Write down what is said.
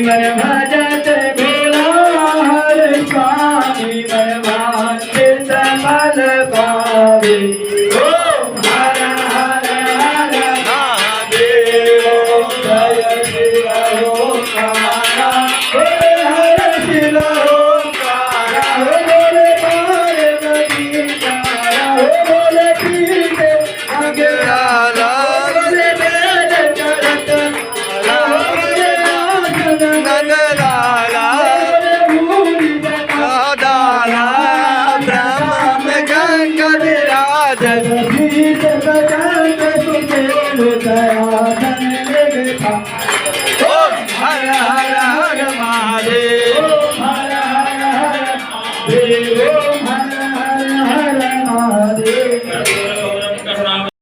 मन भजत भोला हर स्वामी मन भाग्य समल पावे ओम हर हर हर महादेव जय शिव ओंकारा हर शिव ओंकारा बोले पार्वती तारा बोले पीते अगराला बोले वेद चरत बोले नंदलाला दाला ब्रह्म गंगाधराज जगदीश बजरंग सुखेलु दया धन लेखा ओम हर हर